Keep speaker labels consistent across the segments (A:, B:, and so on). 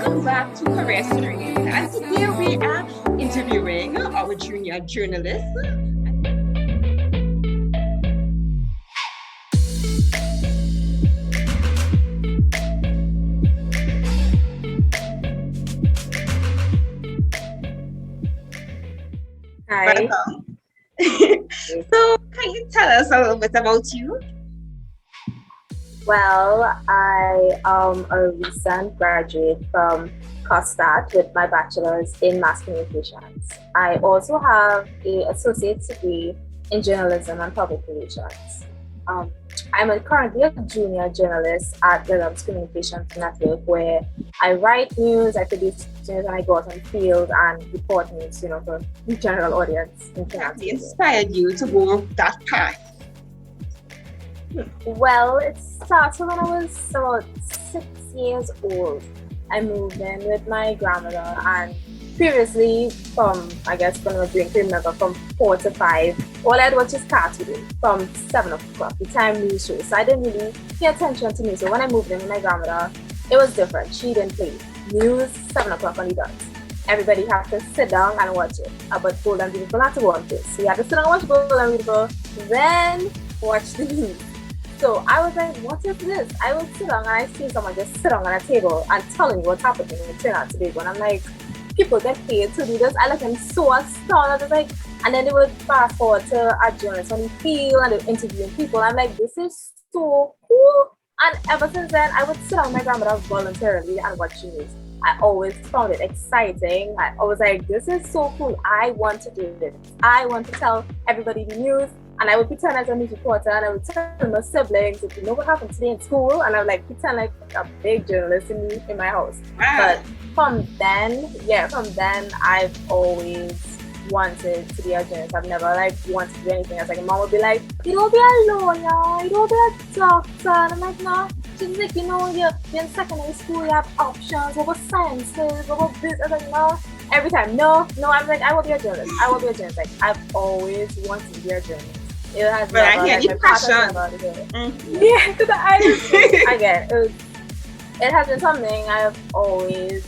A: Welcome back to Career Stories. And today we are interviewing our junior journalist.
B: Hi.
A: Welcome. So, can you tell us a little bit about you?
B: Well, I am a recent graduate from Costa with my bachelor's in mass communications. I also have an associate's degree in journalism and public relations. I'm currently a junior journalist at Williams Communications Network, where I write news, I produce news, and I go out on field and report news, for the general audience.
A: What inspired you to go that path?
B: Well, it started when I was about 6 years old. I moved in with my grandmother, and previously when I was doing remember from 4 to 5, all I'd watch is cartoon from 7 o'clock, the time news shows. So I didn't really pay attention to news. So when I moved in with my grandmother, it was different. She didn't play news 7 o'clock on the dot. Everybody had to sit down and watch it. But Golden Beautiful had to go on first. So you had to sit down and watch Golden Beautiful, then watch the news. So I was like, what is this? I would sit down and I see someone just sit down on a table and telling me what's happening in Trinidad today. And I'm like, people get paid to do this. I look and so astounded. I was like, and then they would fast forward to a journalist on the field and they're interviewing people. I'm like, this is so cool. And ever since then, I would sit down with my grandmother voluntarily and watch news. I always found it exciting. I was like, this is so cool. I want to do this. I want to tell everybody the news. And I would pretend as a news reporter, and I would tell my siblings, if you know what happened today in school, and I would pretend like a big journalist in my house.
A: Wow.
B: But from then, I've always wanted to be a journalist. I've never wanted to do anything else. Mom would be like, you don't be a lawyer, you don't be a doctor. And I'm like, no. She's like, you're in secondary school, you have options, what about sciences, what about this? I was like, no. Every time, no. I'm like, I will be a journalist. I've always wanted to be a journalist. It has
A: but
B: never,
A: I hear the passion.
B: Yeah, because it has been something I've always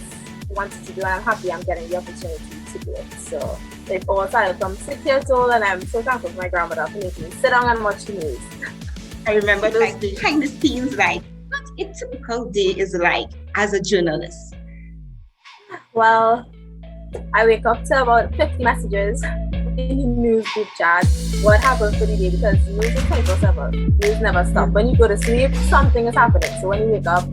B: wanted to do, and I'm happy I'm getting the opportunity to do it. So it all started from 6 years old, and I'm so thankful for my grandmother for making me sit down and watch the news.
A: I remember those behind the scenes, what a typical day is like as a journalist.
B: Well, I wake up to about 50 messages in the news group chat. What happened for the day, because news is 24/7. News never stops. When you go to sleep, something is happening. So when you wake up,